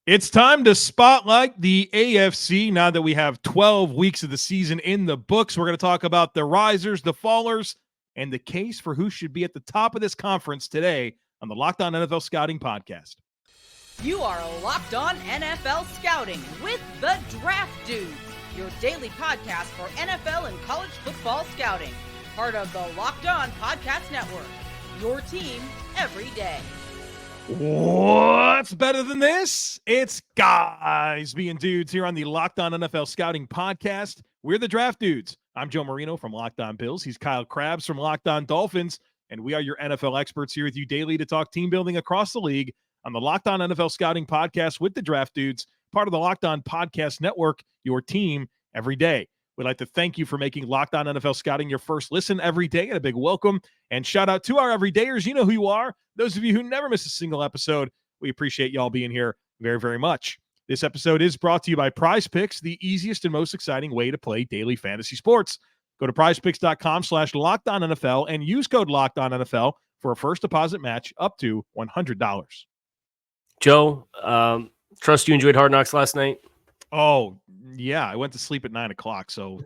It's time to spotlight the AFC. Now that we have 12 weeks of the season in the books, we're going to talk about the risers, the fallers, and the case for who should be at the top of this conference today on the Locked On NFL Scouting Podcast. You are Locked On NFL Scouting with the Draft Dudes, your daily podcast for NFL and college football scouting. Part of the Locked On Podcast Network, your team every day. What's better than this? It's guys being dudes here on the Locked On NFL Scouting Podcast. We're the Draft Dudes. I'm Joe Marino from Locked On Bills. He's Kyle Crabbs from Locked On Dolphins. And we are your NFL experts here with you daily to talk team building across the league on the Locked On NFL Scouting Podcast with the Draft Dudes, part of the Locked On Podcast Network, your team every day. We'd like to thank you for making Locked On NFL Scouting your first listen every day, and a big welcome and shout out to our everydayers. You know who you are. Those of you who never miss a single episode, we appreciate y'all being here very, very much. This episode is brought to you by Prize Picks, the easiest and most exciting way to play daily fantasy sports. Go to prizepicks.com/LockedOnNFL and use code LockedOnNFL for a first deposit match up to $100. Joe, trust you enjoyed Hard Knocks last night? Oh, yeah. I went to sleep at 9 o'clock, so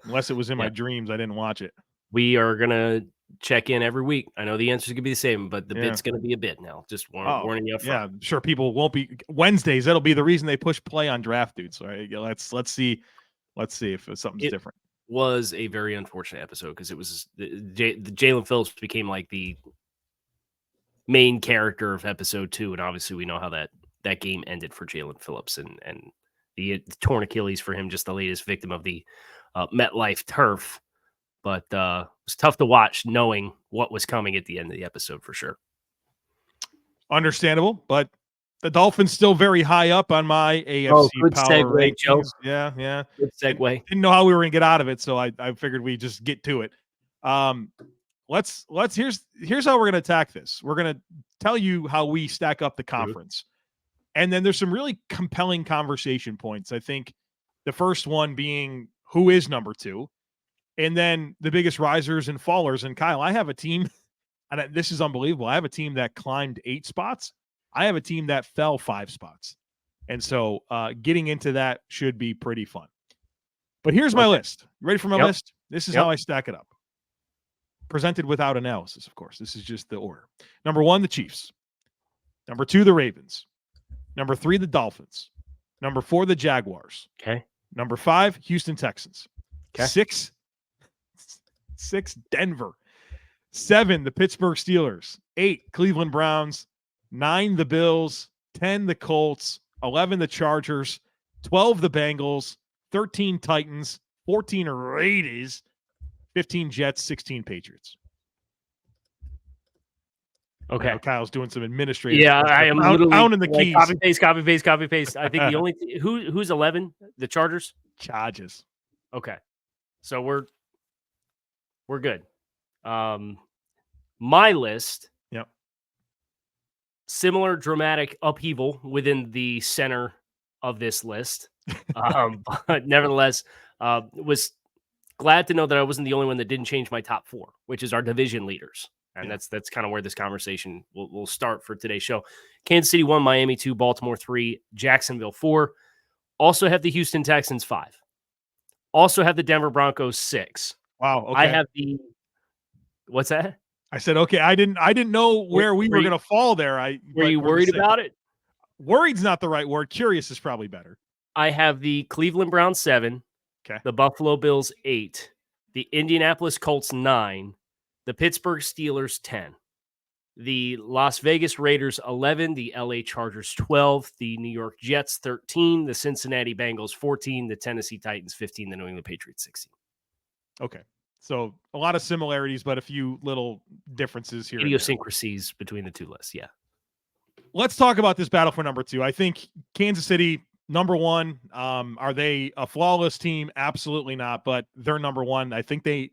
unless it was in my dreams, I didn't watch it. We are going to check in every week. I know the answers going to be the same, but the bid's going to be a bid now. Just warning you up front. Yeah, I'm sure people won't be. Wednesdays, that'll be the reason they push play on Draft Dudes. All right, let's see if something's different. Was a very unfortunate episode because it was the Jaelan Phillips became like the main character of episode 2, and obviously we know how that game ended for Jaelan Phillips and the torn Achilles for him, just the latest victim of the MetLife turf. But it was tough to watch knowing what was coming at the end of the episode for sure. Understandable, but the Dolphins still very high up on my AFC Power Rankings. Joe. Yeah. Good segue. Didn't know how we were going to get out of it, so I figured we just get to it. Here's how we're going to attack this. We're going to tell you how we stack up the conference. And then there's some really compelling conversation points. I think the first one being who is number 2, and then the biggest risers and fallers. And Kyle, I have a team, and this is unbelievable. I have a team that climbed 8 spots. I have a team that fell 5 spots. And so getting into that should be pretty fun. But here's my list. You ready for my list? This is how I stack it up. Presented without analysis, of course. This is just the order. Number 1, the Chiefs. Number 2, the Ravens. Number 3, the Dolphins. Number 4, the Jaguars. Okay. Number 5, Houston Texans. Okay. 6, Denver. 7, the Pittsburgh Steelers. 8, Cleveland Browns. 9, the Bills. 10, the Colts. 11, the Chargers. 12, the Bengals. 13, Titans. 14, Raiders. 15, Jets. 16, Patriots. Okay. Kyle's doing some administrative. Yeah, I am literally pounding the keys. Copy paste. I think the only who's 11? The Chargers. Chargers. Okay, so we're good. My list. Yep. Similar dramatic upheaval within the center of this list, but nevertheless, was glad to know that I wasn't the only one that didn't change my top 4, which is our division leaders. And that's kind of where this conversation will start for today's show. Kansas City 1, Miami 2, Baltimore 3, Jacksonville 4. Also have the Houston Texans 5. Also have the Denver Broncos 6. Wow. Okay. I have the what's that? I said okay. I didn't know where we were going to fall there. Were you worried about it? Worried's not the right word. Curious is probably better. I have the Cleveland Browns 7. Okay. The Buffalo Bills 8. The Indianapolis Colts 9. The Pittsburgh Steelers 10, the Las Vegas Raiders 11, the LA Chargers 12, the New York Jets 13, the Cincinnati Bengals 14, the Tennessee Titans 15, the New England Patriots 16. Okay. So a lot of similarities, but a few little differences here. Idiosyncrasies between the two lists, yeah. Let's talk about this battle for number 2. I think Kansas City, number 1. Are they a flawless team? Absolutely not, but they're number 1. I think they're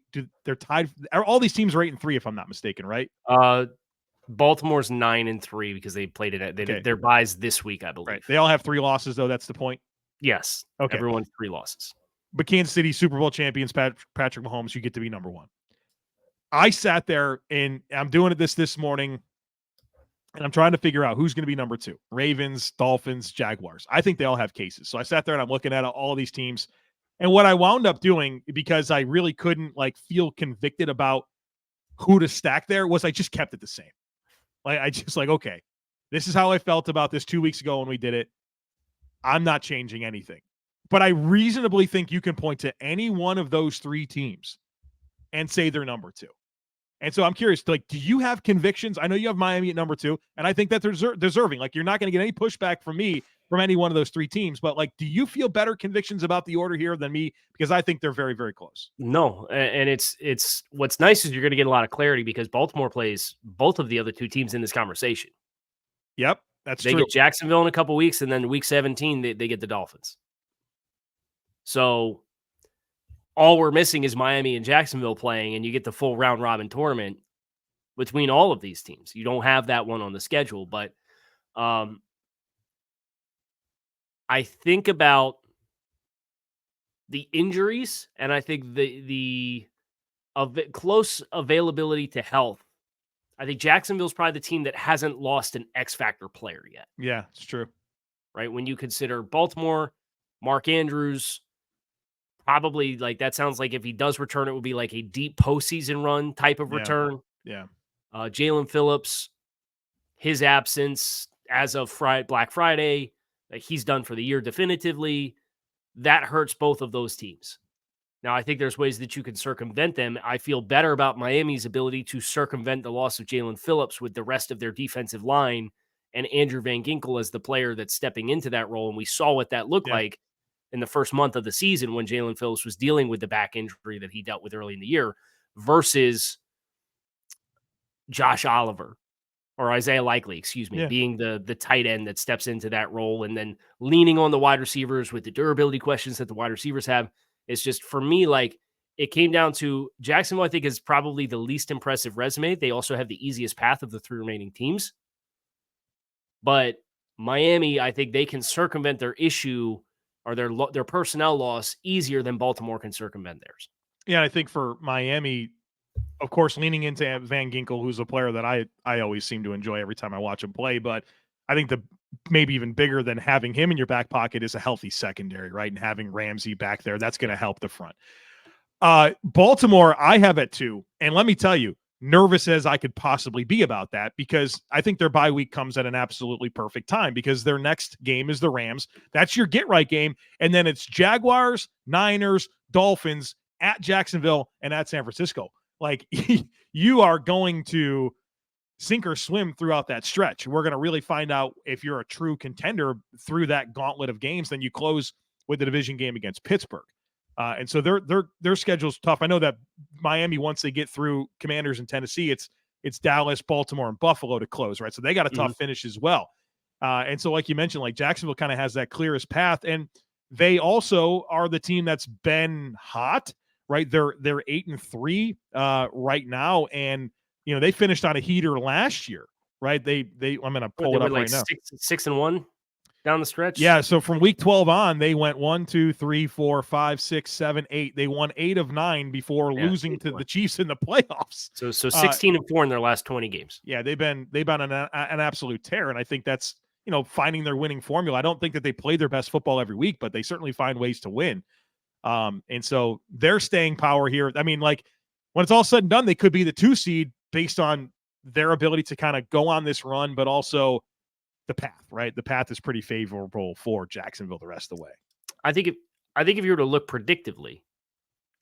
tied. All these teams are 8-3, if I'm not mistaken, right? Baltimore's 9-3 because they played it. They did their buys this week, I believe. Right. They all have 3 losses, though. That's the point. Yes. Okay. Everyone's 3 losses. But Kansas City, Super Bowl champions, Patrick Mahomes, you get to be number 1. I sat there and I'm doing this morning. And I'm trying to figure out who's going to be number 2. Ravens, Dolphins, Jaguars. I think they all have cases. So I sat there and I'm looking at all these teams. And what I wound up doing, because I really couldn't feel convicted about who to stack there, was I just kept it the same. I just okay, this is how I felt about this 2 weeks ago when we did it. I'm not changing anything. But I reasonably think you can point to any one of those 3 teams and say they're number 2. And so I'm curious, do you have convictions? I know you have Miami at number 2, and I think that they're deserving. You're not going to get any pushback from me from any one of those 3 teams. But do you feel better convictions about the order here than me? Because I think they're very, very close. No, and it's what's nice is you're going to get a lot of clarity because Baltimore plays both of the other 2 teams in this conversation. Yep, that's true. They get Jacksonville in a couple weeks, and then week 17 they get the Dolphins. So all we're missing is Miami and Jacksonville playing, and you get the full round robin tournament between all of these teams. You don't have that one on the schedule, but I think about the injuries, and I think the close availability to health. I think Jacksonville's probably the team that hasn't lost an X factor player yet. Yeah, it's true. Right? When you consider Baltimore, Mark Andrews, probably that sounds like if he does return, it would be like a deep postseason run type of return. Yeah. Jaelan Phillips, his absence as of Black Friday, he's done for the year definitively. That hurts both of those teams. Now, I think there's ways that you can circumvent them. I feel better about Miami's ability to circumvent the loss of Jaelan Phillips with the rest of their defensive line and Andrew Van Ginkel as the player that's stepping into that role. And we saw what that looked like in the first month of the season when Jaelan Phillips was dealing with the back injury that he dealt with early in the year versus Josh Oliver or Isaiah Likely, being the tight end that steps into that role and then leaning on the wide receivers with the durability questions that the wide receivers have. It's just, for me, it came down to Jacksonville, I think, is probably the least impressive resume. They also have the easiest path of the 3 remaining teams. But Miami, I think they can circumvent their issue or their personnel loss easier than Baltimore can circumvent theirs. Yeah, I think for Miami, of course, leaning into Van Ginkel, who's a player that I always seem to enjoy every time I watch him play. But I think maybe even bigger than having him in your back pocket is a healthy secondary, right? And having Ramsey back there, that's going to help the front. Baltimore, I have at 2. And let me tell you, nervous as I could possibly be about that, because I think their bye week comes at an absolutely perfect time because their next game is the Rams. That's your get-right game. And then it's Jaguars, Niners, Dolphins, at Jacksonville, and at San Francisco. You are going to sink or swim throughout that stretch. We're going to really find out if you're a true contender through that gauntlet of games. Then you close with the division game against Pittsburgh. And so their schedule's tough. I know that Miami, once they get through Commanders and Tennessee, it's Dallas, Baltimore, and Buffalo to close, right? So they got a tough finish as well. And so, like you mentioned, Jacksonville kind of has that clearest path, and they also are the team that's been hot, right? They're 8-3 right now, and they finished on a heater last year, right? I'm going to pull it up right now. 6-1 down the stretch. Yeah. So from week 12 on, they went 1, 2, 3, 4, 5, 6, 7, 8. They won 8 of 9 before losing to the Chiefs in the playoffs. So 16-4 in their last 20 games. Yeah, they've been an absolute tear, and I think that's finding their winning formula. I don't think that they play their best football every week, but they certainly find ways to win. And so their staying power here. I mean, when it's all said and done, they could be the 2 seed based on their ability to kind of go on this run, but also the path, right? The path is pretty favorable for Jacksonville the rest of the way. I think if you were to look predictively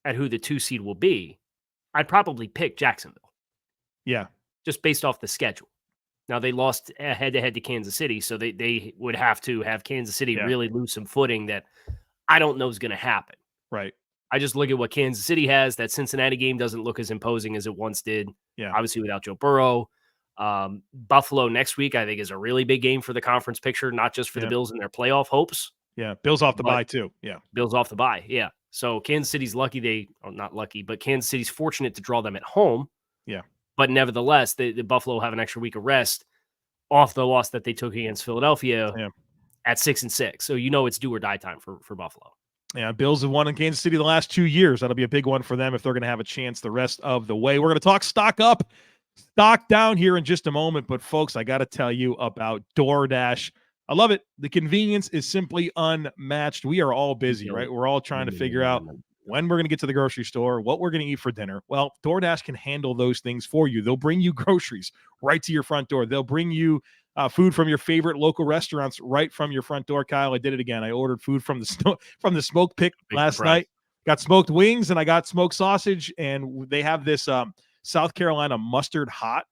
at who the 2 seed will be, I'd probably pick Jacksonville. Yeah. Just based off the schedule. Now, they lost head-to-head to Kansas City, so they would have to have Kansas City really lose some footing that I don't know is going to happen. Right. I just look at what Kansas City has. That Cincinnati game doesn't look as imposing as it once did. Yeah. Obviously, without Joe Burrow. Buffalo next week, I think, is a really big game for the conference picture, not just for the Bills and their playoff hopes. Yeah. Bills off the bye, too. Yeah. Bills off the bye. Yeah. So Kansas City's lucky not lucky, but Kansas City's fortunate to draw them at home. Yeah. But nevertheless, the Buffalo have an extra week of rest off the loss that they took against Philadelphia at 6-6. So it's do or die time for Buffalo. Yeah, Bills have won in Kansas City the last 2 years. That'll be a big one for them if they're going to have a chance the rest of the way. We're going to talk stock up stock down here in just a moment, but folks, I got to tell you about DoorDash. I love it. The convenience is simply unmatched. We are all busy, right? We're all trying to figure out when we're going to get to the grocery store, what we're going to eat for dinner. Well, DoorDash can handle those things for you. They'll bring you groceries right to your front door. They'll bring you food from your favorite local restaurants right from your front door. Kyle, I did it again. I ordered food from the smoke pit last night. Got smoked wings and I got smoked sausage, and they have this South Carolina mustard hot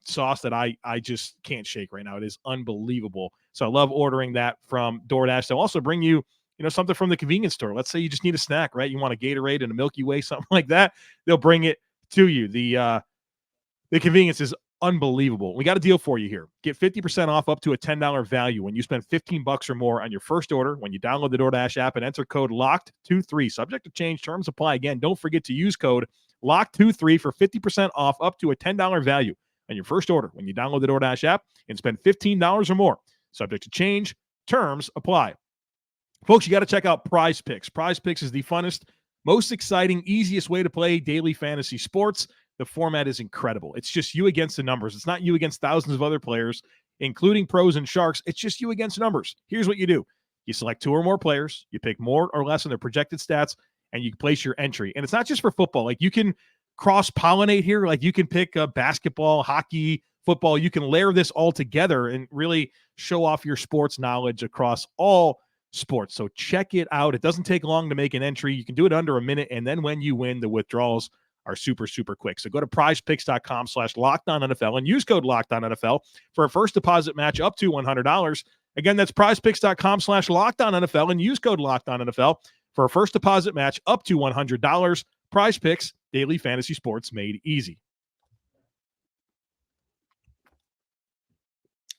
sauce that I just can't shake right now. It is unbelievable. So I love ordering that from DoorDash. They'll also bring you, something from the convenience store. Let's say you just need a snack, right? You want a Gatorade and a Milky Way, something like that. They'll bring it to you. The convenience is unbelievable. We got a deal for you here. Get 50% off up to a $10 value when you spend $15 or more on your first order when you download the DoorDash app and enter code LOCKED23. Subject to change, terms apply. Again, don't forget to use code LOCKED23 for 50% off up to a $10 value on your first order when you download the DoorDash app and spend $15 or more. Subject to change, terms apply. Folks, you got to check out Prize Picks. Prize Picks is the funnest, most exciting, easiest way to play daily fantasy sports. The format is incredible. It's just you against the numbers. It's not you against thousands of other players, including pros and sharks. It's just you against numbers. Here's what you do. You select 2 or more players. You pick more or less on their projected stats, and you place your entry. And it's not just for football. Like, you can cross-pollinate here. Like, you can pick basketball, hockey, football. You can layer this all together and really show off your sports knowledge across all sports. So check it out. It doesn't take long to make an entry. You can do it under a minute. And then when you win, the withdrawals are super, super quick. So go to prizepicks.com/LockedOnNFL and use code LockedOnNFL for a first deposit match up to $100. Again, that's prizepicks.com/LockedOnNFL and use code LockedOnNFL for a first deposit match up to $100. Prize Picks, daily fantasy sports made easy.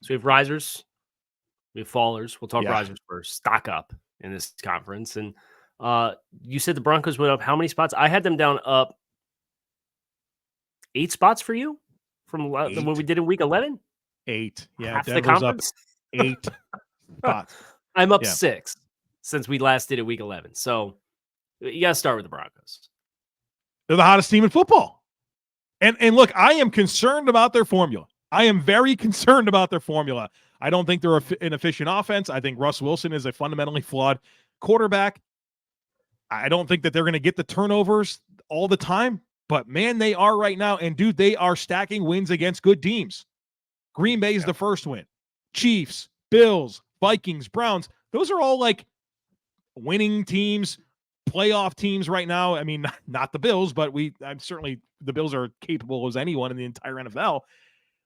So we have risers, we have fallers. We'll talk risers first. Stock up in this conference. And you said the Broncos went up how many spots? I had them down up 8 spots for you from what we did in week 11? 8. Yeah, half Denver's the conference? Up 8 spots. I'm up 6 since we last did it week 11. So you got to start with the Broncos. They're the hottest team in football. And look, I am concerned about their formula. I am very concerned about their formula. I don't think they're an efficient offense. I think Russel Wilson is a fundamentally flawed quarterback. I don't think that they're going to get the turnovers all the time, but man, they are right now. And dude, they are stacking wins against good teams. Green Bay's the first win. Chiefs, Bills, Vikings, Browns. Those are all like winning teams, playoff teams right now. I mean, not the Bills, but I'm certainly the Bills are capable as anyone in the entire NFL.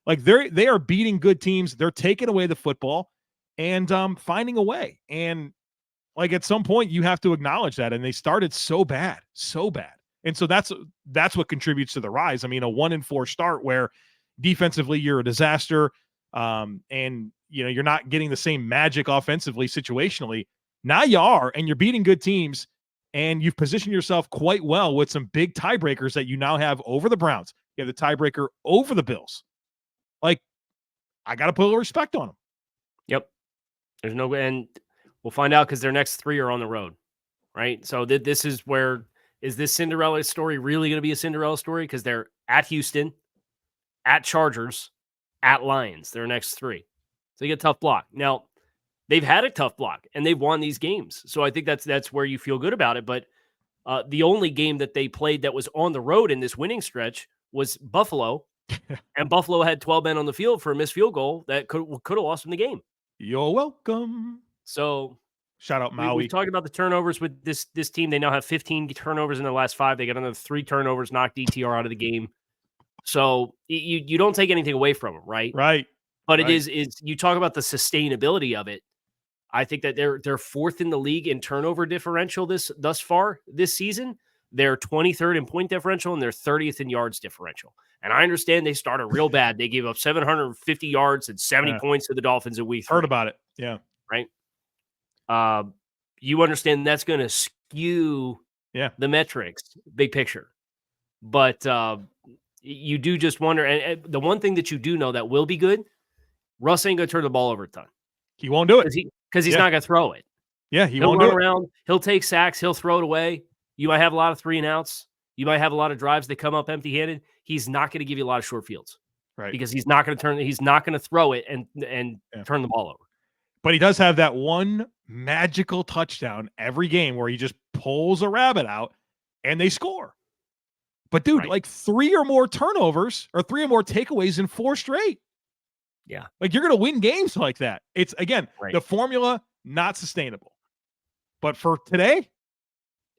Like they are beating good teams. They're taking away the football and finding a way. And like at some point you have to acknowledge that. And they started so bad. And so that's what contributes to the rise. I mean, a 1-4 start where defensively you're a disaster, and you're not getting the same magic offensively, situationally. Now you are, and you're beating good teams, and you've positioned yourself quite well with some big tiebreakers that you now have over the Browns. You have the tiebreaker over the Bills. Like, I got to put a little respect on them. Yep. There's no way. And we'll find out because their next 3 are on the road, right? So this is where, is this Cinderella story really going to be a Cinderella story? Because they're at Houston, at Chargers, at Lions, their next 3. So you get a tough block. Now, they've had a tough block, and they've won these games. So I think that's where you feel good about it. But the only game that they played that was on the road in this winning stretch was Buffalo. And Buffalo had 12 men on the field for a missed field goal that could have lost them the game. You're welcome. So shout out Maui. We talked about the turnovers with this team. They now have 15 turnovers in their last 5. They got another 3 turnovers, knocked DTR out of the game. So you don't take anything away from them, right? Right. But it is you talk about the sustainability of it. I think that they're 4th in the league in turnover differential thus far this season. They're 23rd in point differential, and they're 30th in yards differential. And I understand they started real bad. They gave up 750 yards and 70 points to the Dolphins in week 3. Heard about it. Yeah. Right. You understand that's going to skew the metrics, big picture. But you do just wonder. And the one thing that you do know that will be good, Russ ain't going to turn the ball over a ton. He won't do it. Because he's not going to throw it. Yeah, he'll won't run do around. He'll take sacks. He'll throw it away. You might have a lot of 3 and outs. You might have a lot of drives that come up empty-handed. He's not going to give you a lot of short fields, right? Because he's not going to throw it and turn the ball over. But he does have that one magical touchdown every game where he just pulls a rabbit out and they score. But dude, like 3 or more turnovers or 3 or more takeaways in 4 straight. Yeah. Like you're going to win games like that. It's again, the formula not sustainable. But for today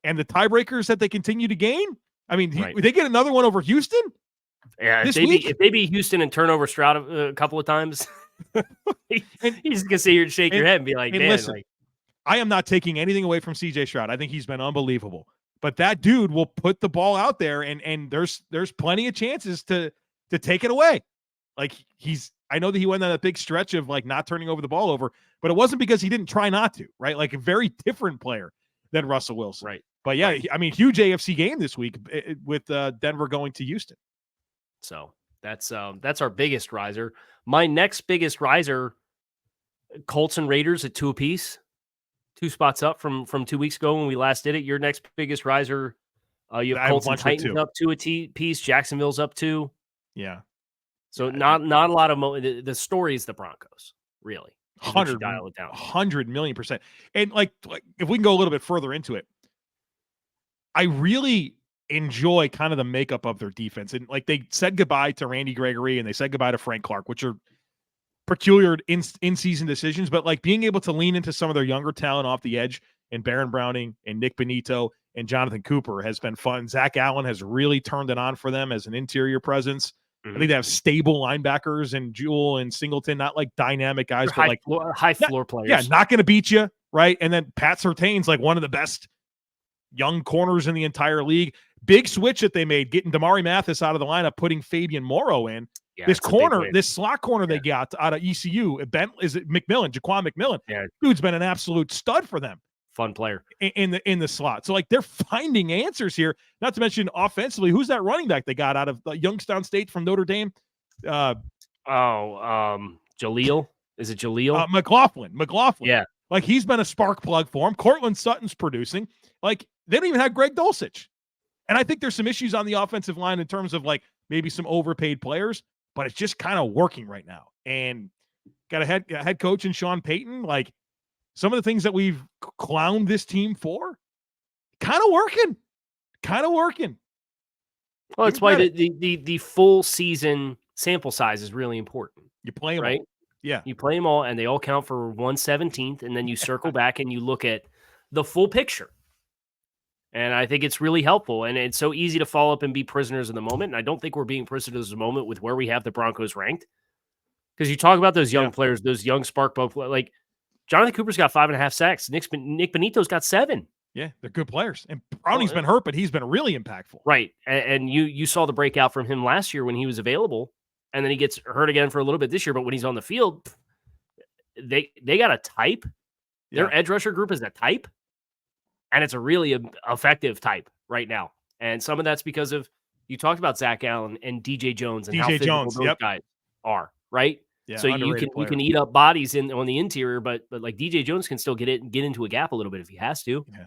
and the tiebreakers that they continue to gain, I mean, they get another one over Houston. Yeah, if they beat Houston and turn over Stroud a couple of times, he's gonna sit here and shake your head and be like, "Man, listen, I am not taking anything away from CJ Stroud. I think he's been unbelievable. But that dude will put the ball out there, and there's plenty of chances to take it away. Like I know that he went on a big stretch of like not turning over the ball over, but it wasn't because he didn't try not to, right? Like a very different player than Russell Wilson, right? But yeah, I mean, huge AFC game this week with Denver going to Houston. So that's our biggest riser. My next biggest riser, Colts and Raiders at 2 apiece, 2 spots up from 2 weeks ago when we last did it. Your next biggest riser, you have Colts and Titans up 2 apiece. Jacksonville's up 2. Yeah. So not a lot of the story is the Broncos, really. 100 dial it down. 100,000,000%. And like if we can go a little bit further into it, I really enjoy kind of the makeup of their defense. And like they said goodbye to Randy Gregory and they said goodbye to Frank Clark, which are peculiar in-season decisions, but like being able to lean into some of their younger talent off the edge and Baron Browning and Nick Benito and Jonathan Cooper has been fun. Zach Allen has really turned it on for them as an interior presence. I think they have stable linebackers and Jewell and Singleton, not like dynamic guys, but high floor players. Yeah, not going to beat you, right? And then Pat Surtain's like one of the best young corners in the entire league. Big switch that they made, getting Damari Mathis out of the lineup, putting Fabian Morrow in. Yeah, this slot corner they got out of ECU, Jaquan McMillan. Yeah. Dude's been an absolute stud for them. Fun player in the slot. So like they're finding answers here. Not to mention offensively, who's that running back they got out of Youngstown State from Notre Dame? Jaleel. Is it Jaleel? McLaughlin. Yeah. Like he's been a spark plug for him. Cortland Sutton's producing. Like they don't even have Greg Dulcich. And I think there's some issues on the offensive line in terms of like maybe some overpaid players, but it's just kind of working right now. And got a head coach in Sean Payton. Like some of the things that we've clowned this team for, kind of working. Well, that's why the full season sample size is really important. You play them right? all. Yeah. You play them all, and they all count for 1/17th, and then you circle back and you look at the full picture. And I think it's really helpful, and it's so easy to fall up and be prisoners of the moment. And I don't think we're being prisoners of the moment with where we have the Broncos ranked. Because you talk about those young players, those young spark plug, like Jonathan Cooper's got 5.5 sacks. Nick Benito's got 7. Yeah, they're good players. And Browning's been hurt, but he's been really impactful. Right. And you saw the breakout from him last year when he was available, and then he gets hurt again for a little bit this year. But when he's on the field, they got a type. Their edge rusher group is a type, and it's a really effective type right now. And some of that's because of, you talked about Zach Allen and DJ Jones and how physical those guys are, right? Yeah, so you can eat up bodies on the interior, but like DJ Jones can still get into a gap a little bit if he has to. Yeah.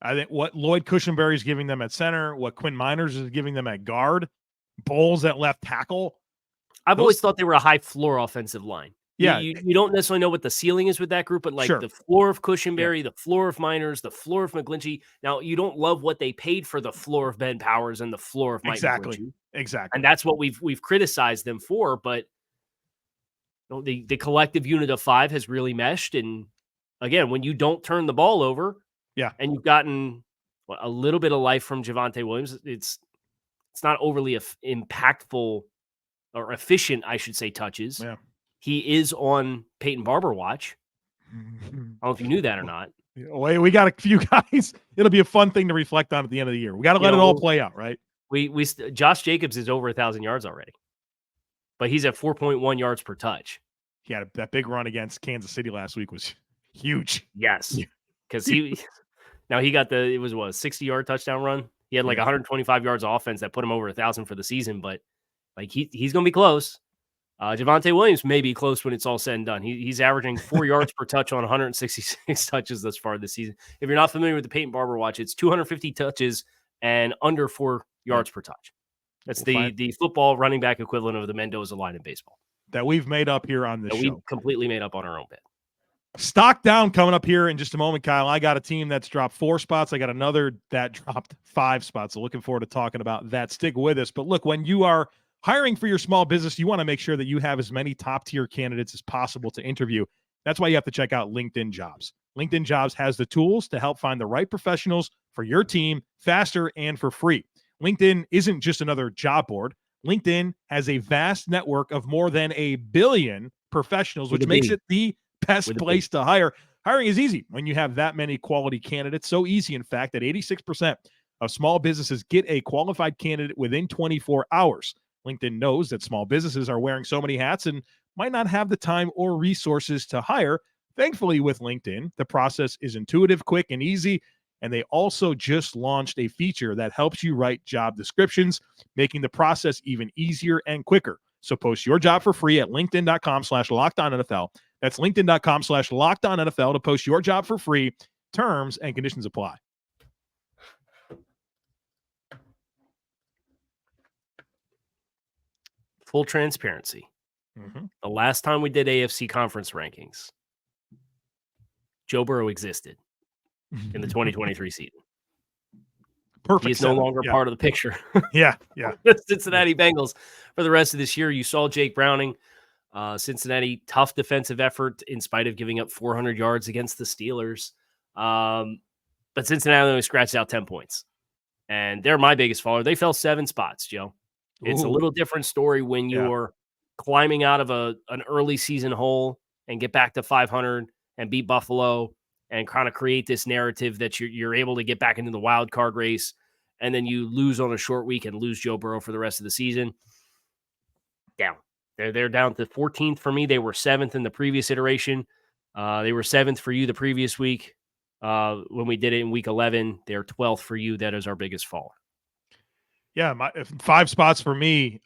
I think what Lloyd Cushenberry is giving them at center, what Quinn Miners is giving them at guard, Bowles at left tackle. I've always thought they were a high floor offensive line. Yeah. You don't necessarily know what the ceiling is with that group, but like the floor of Cushenberry, the floor of Miners, the floor of McGlinchey. Now, you don't love what they paid for the floor of Ben Powers and the floor of Mike McGlinchey. Exactly. And that's what we've criticized them for, but the collective unit of 5 has really meshed. And again, when you don't turn the ball over, and you've gotten a little bit of life from Javonte Williams, it's not overly impactful or efficient, I should say, touches. Yeah. He is on Peyton Barber watch. I don't know if you knew that or not. We got a few guys. It'll be a fun thing to reflect on at the end of the year. We got to let it all play out, right? Josh Jacobs is over 1,000 yards already, but he's at 4.1 yards per touch. He had that big run against Kansas City last week was huge. Yes, because he got it was a 60-yard touchdown run. He had like 125 yards of offense that put him over 1,000 for the season, but like he's going to be close. Javonte Williams may be close when it's all said and done. He's averaging 4 yards per touch on 166 touches thus far this season. If you're not familiar with the Peyton Barber watch, it's 250 touches and under 4 yards per touch. That's the football running back equivalent of the Mendoza line in baseball. That we've made up here on this show. We completely made up on our own bit. Stock down coming up here in just a moment, Kyle. I got a team that's dropped 4 spots. I got another that dropped 5 spots. So looking forward to talking about that. Stick with us. But look, when you are hiring for your small business, you want to make sure that you have as many top-tier candidates as possible to interview. That's why you have to check out LinkedIn Jobs. LinkedIn Jobs has the tools to help find the right professionals for your team faster and for free. LinkedIn isn't just another job board. LinkedIn has a vast network of more than 1 billion professionals, which makes it the best place to hire. Hiring is easy when you have that many quality candidates. So easy, in fact, that 86% of small businesses get a qualified candidate within 24 hours. LinkedIn knows that small businesses are wearing so many hats and might not have the time or resources to hire. Thankfully, with LinkedIn, the process is intuitive, quick, and easy. And they also just launched a feature that helps you write job descriptions, making the process even easier and quicker. So post your job for free at linkedin.com/LockedOnNFL. That's linkedin.com/LockedOnNFL to post your job for free. Terms and conditions apply. Full transparency. Mm-hmm. The last time we did AFC conference rankings, Joe Burrow existed in the 2023 season. Perfect. He is no longer part of the picture. Yeah. The Cincinnati Bengals for the rest of this year. You saw Jake Browning. Cincinnati, tough defensive effort in spite of giving up 400 yards against the Steelers. But Cincinnati only scratched out 10 points. And they're my biggest follower. They fell 7 spots, Joe. It's a little different story when you're climbing out of an early season hole and get back to 500 and beat Buffalo and kind of create this narrative that you're able to get back into the wild card race, and then you lose on a short week and lose Joe Burrow for the rest of the season. Down. They're down to 14th for me. They were 7th in the previous iteration. They were 7th for you the previous week. When we did it in week 11, they're 12th for you. That is our biggest fall. Yeah, 5 spots for me.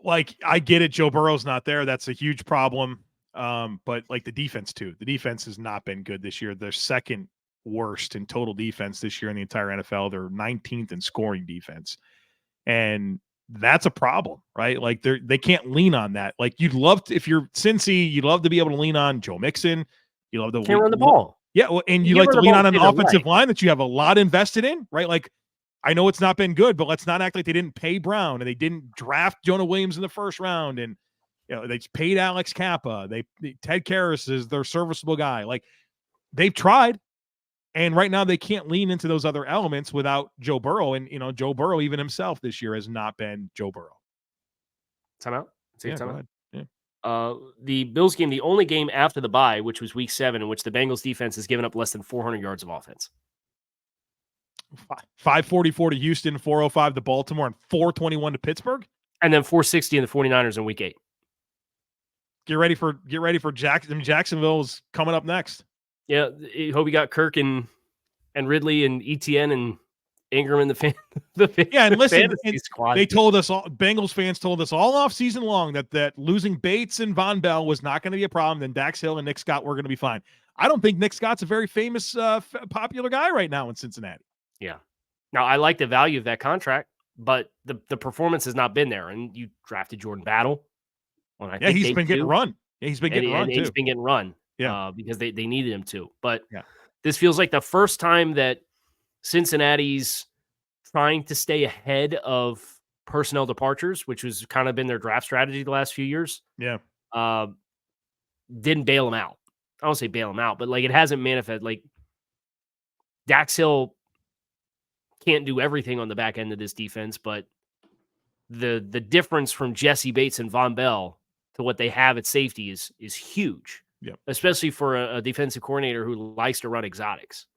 Like, I get it. Joe Burrow's not there. That's a huge problem. But like the defense too. The defense has not been good this year. They're second worst in total defense this year in the entire NFL. They're 19th in scoring defense. And that's a problem, right? Like they can't lean on that. Like you'd love to, if you're Cincy, you'd love to be able to lean on Joe Mixon. You love to run the ball. Yeah, well, and you like to lean on an offensive line that you have a lot invested in, right? Like I know it's not been good, but let's not act like they didn't pay Brown and they didn't draft Jonah Williams in the first round, and they paid Alex Kappa. Ted Karras is their serviceable guy. Like they've tried. And right now they can't lean into those other elements without Joe Burrow. And, Joe Burrow, even himself this year, has not been Joe Burrow. Timeout? Timeout. Yeah. The Bills game, the only game after the bye, which was week 7, in which the Bengals defense has given up less than 400 yards of offense. 544 to Houston, 405 to Baltimore, and 421 to Pittsburgh. And then 460 in the 49ers in week 8. Get ready for Jacksonville's coming up next. Yeah, I hope you got Kirk and Ridley and ETN and Ingram in the and listen, squad. They told us all, Bengals fans told us all off season long that losing Bates and Von Bell was not going to be a problem. Then Dax Hill and Nick Scott were going to be fine. I don't think Nick Scott's a very famous, popular guy right now in Cincinnati. Yeah. Now I like the value of that contract, but the performance has not been there. And you drafted Jordan Battle. He's been getting run. Yeah, he's been getting run too. He's been getting run. Yeah, because they needed him to. But this feels like the first time that Cincinnati's trying to stay ahead of personnel departures, which has kind of been their draft strategy the last few years. Yeah. Didn't bail them out. I don't say bail them out, but like it hasn't manifested. Like Dax Hill can't do everything on the back end of this defense, but the difference from Jesse Bates and Von Bell to what they have at safety is huge. Yeah, especially for a defensive coordinator who likes to run exotics.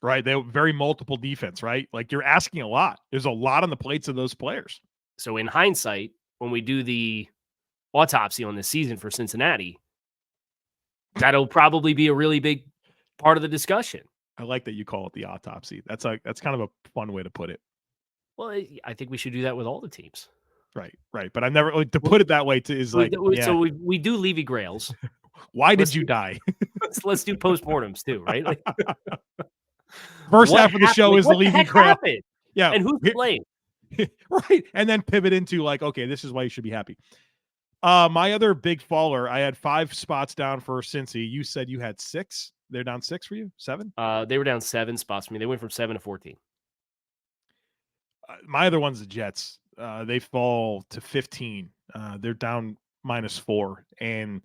Right. They're very multiple defense, right? Like you're asking a lot. There's a lot on the plates of those players. So in hindsight, when we do the autopsy on this season for Cincinnati, that'll probably be a really big part of the discussion. I like that you call it the autopsy. That's kind of a fun way to put it. Well, I think we should do that with all the teams. Right. But I've never to put it that way So we do Levy Grails. Why did you die? Let's do postmortems too, right? First What half of the happened? show Like, is the what Levy heck crowd. happened? Yeah. And who's to blame? Right. And then pivot into like, okay, this is why you should be happy. My other big faller, I had 5 spots down for Cincy. You said you had 6. They're down 6 for you? 7? They were down 7 spots for me. They went from 7 to 14. My other one's the Jets. They fall to 15. They're down -4. And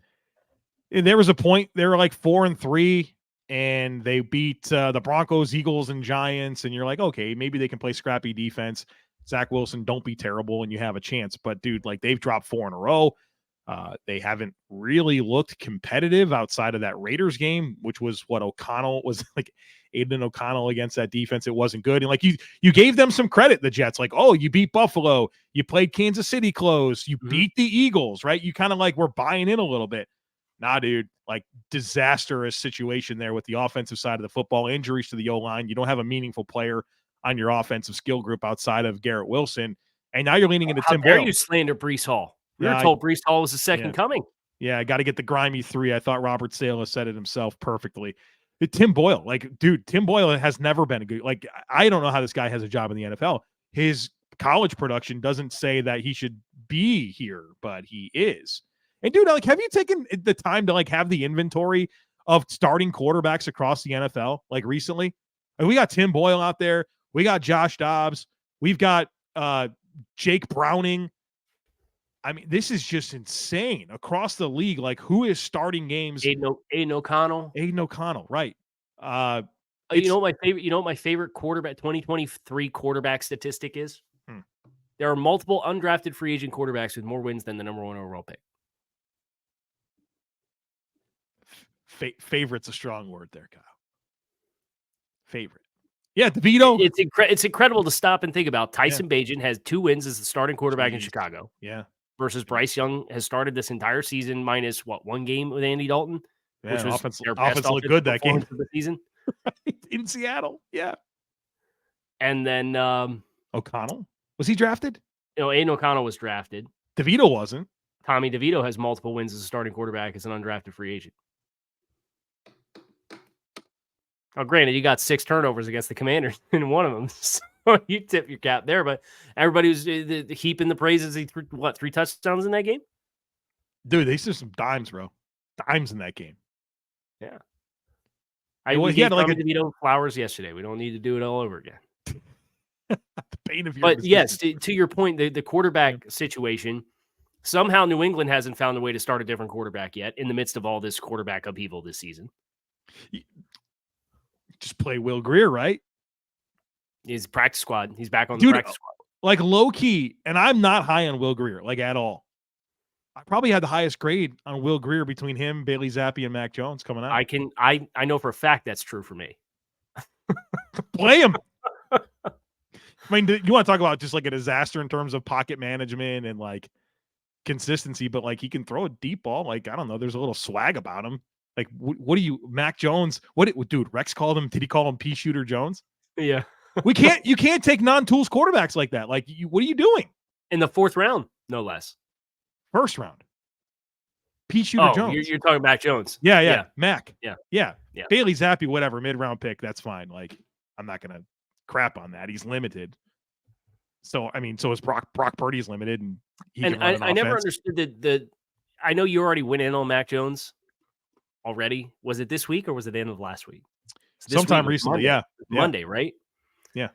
there was a point they were like 4-3, and they beat the Broncos, Eagles, and Giants. And you're like, okay, maybe they can play scrappy defense. Zach Wilson, don't be terrible, and you have a chance. But dude, like they've dropped 4 in a row. They haven't really looked competitive outside of that Raiders game, which was what O'Connell was like. Aiden O'Connell against that defense, it wasn't good. And like you gave them some credit, the Jets, like, oh, you beat Buffalo, you played Kansas City close, you beat the Eagles, right? You kind of like were buying in a little bit. Nah, dude, like disastrous situation there with the offensive side of the football, injuries to the O-line. You don't have a meaningful player on your offensive skill group outside of Garrett Wilson. And now you're leaning into Tim Boyle. How dare you slander Breece Hall? We were told Breece Hall was the second coming. Yeah, I got to get the grimy 3. I thought Robert Saleh said it himself perfectly. Tim Boyle, like, dude, Tim Boyle has never been a good, like, I don't know how this guy has a job in the NFL. His college production doesn't say that he should be here, but he is. And dude, like, have you taken the time to like have the inventory of starting quarterbacks across the NFL, like recently? And we got Tim Boyle out there. We got Josh Dobbs. We've got Jake Browning. I mean, this is just insane across the league. Like, who is starting games? Aiden O'Connell. Aiden O'Connell, right? You know what my favorite quarterback 2023 quarterback statistic is? There are multiple undrafted free agent quarterbacks with more wins than the number 1 overall pick. Favorite's a strong word there, Kyle. Favorite. Yeah, DeVito. It's incredible to stop and think about. Tyson Bagent has 2 wins as the starting quarterback in Chicago. Yeah. Versus Bryce Young has started this entire season minus 1 game with Andy Dalton, which was offense looked good that game of the season in Seattle. Yeah. And then O'Connell, was he drafted? Aiden O'Connell was drafted. DeVito wasn't. Tommy DeVito has multiple wins as a starting quarterback as an undrafted free agent. Now, granted, you got 6 turnovers against the Commanders in one of them, so you tip your cap there. But everybody was heaping the praises. He threw 3 touchdowns in that game? Dude, they threw some dimes, bro. Dimes in that game. Yeah. We gave Tommy DeVito flowers yesterday. We don't need to do it all over again. The pain of your But yes, to your point, the quarterback situation, somehow New England hasn't found a way to start a different quarterback yet in the midst of all this quarterback upheaval this season. Just play Will Grier, right? He's practice squad. He's back on the practice squad. Like low key, and I'm not high on Will Grier, like at all. I probably had the highest grade on Will Grier between him, Bailey Zappi, and Mac Jones coming out. I know for a fact that's true for me. Play him. I mean, you want to talk about just like a disaster in terms of pocket management and like consistency, but like he can throw a deep ball. Like, I don't know, there's a little swag about him. Like, what do you, Mac Jones? Dude, Rex called him, did he call him Pea Shooter Jones? Yeah. You can't take non-tools quarterbacks like that. Like, what are you doing? In the 4th round, no less. First round. Pea Shooter Jones. You're talking Mac Jones. Yeah. Mac. Yeah. Bailey Zappi, whatever, mid-round pick, that's fine. Like, I'm not going to crap on that. He's limited. So, I mean, so is Brock Purdy's limited. And I never understood I know you already went in on Mac Jones already. Was it this week or was it the end of last week? Sometime recently, Monday, right? Yeah.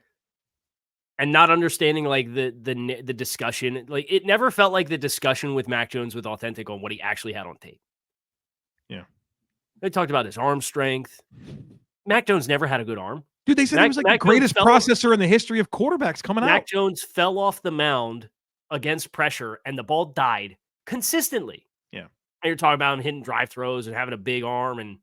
And not understanding like the discussion, like it never felt like the discussion with Mac Jones was authentic on what he actually had on tape. Yeah. They talked about his arm strength. Mac Jones never had a good arm. Dude, they said he was like the greatest processor in the history of quarterbacks coming out. Mac Jones fell off the mound against pressure and the ball died consistently. Yeah. And you're talking about him hitting drive throws and having a big arm. And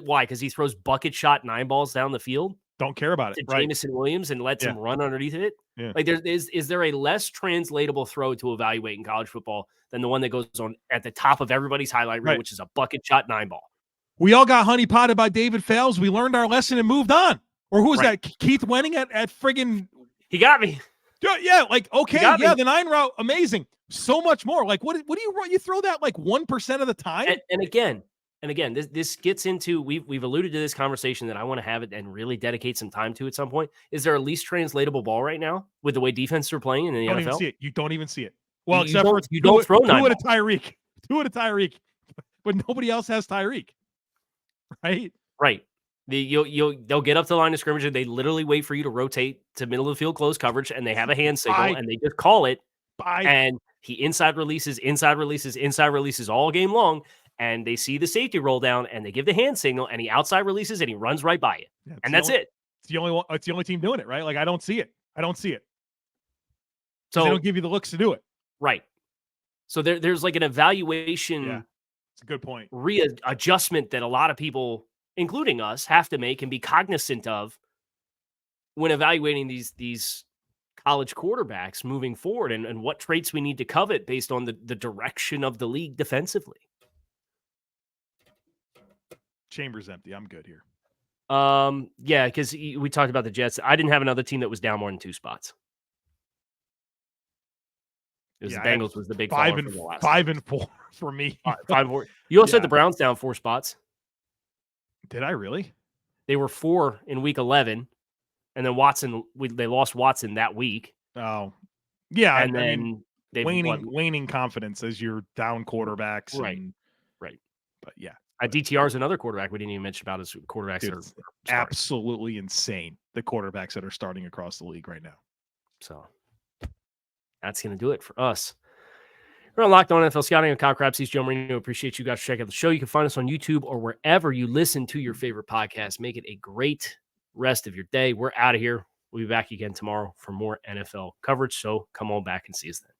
why? Because he throws bucket shot 9 balls down the field. Don't care about it. To Jameson Williams and lets him run underneath it. Yeah. Like is there a less translatable throw to evaluate in college football than the one that goes on at the top of everybody's highlight reel, which is a bucket shot 9 ball? We all got honeypotted by David Fales. We learned our lesson and moved on. Or who was that? Keith Wenning at friggin' He got me. Yeah, like, okay, the 9 route, amazing. So much more. Like, what do you throw that like 1% of the time? And again, and again, this gets into, we've alluded to this conversation that I want to have it and really dedicate some time to at some point. Is there a least translatable ball right now with the way defenses are playing in the Don't NFL? even see it. You don't even see it. Well, You except don't- for you don't throw nine two at a Tyreek. Two at a Tyreek. But nobody else has Tyreek. Right? Right. They'll get up to the line of scrimmage and they literally wait for you to rotate to middle of the field close coverage, and they have a hand signal and they just call it. And he inside releases all game long, and they see the safety roll down and they give the hand signal, and he outside releases and he runs right by it. Yeah, and that's it. It's the only one. It's the only team doing it, right? Like, I don't see it. So they don't give you the looks to do it. Right. So there's like an evaluation. Yeah, it's a good point. Readjustment that a lot of people, including us, have to make and be cognizant of when evaluating these college quarterbacks moving forward, and what traits we need to covet based on the direction of the league defensively. Chamber's empty. I'm good here. Yeah, because we talked about the Jets. I didn't have another team that was down more than 2 spots. The Bengals was the big 5-4 for me. 5-4. You also had the Browns down 4 spots. Did I really? They were 4 in week 11, and then they lost Watson that week. Oh, yeah. And then waning confidence as you're down quarterbacks. Right. But yeah. DTR is another quarterback we didn't even mention about as quarterbacks. Dude, that are absolutely insane, the quarterbacks that are starting across the league right now. So that's going to do it for us. We're on Locked On NFL Scouting with Kyle Crabbs. He's Joe Marino. Appreciate you guys checking out the show. You can find us on YouTube or wherever you listen to your favorite podcast. Make it a great rest of your day. We're out of here. We'll be back again tomorrow for more NFL coverage. So come on back and see us then.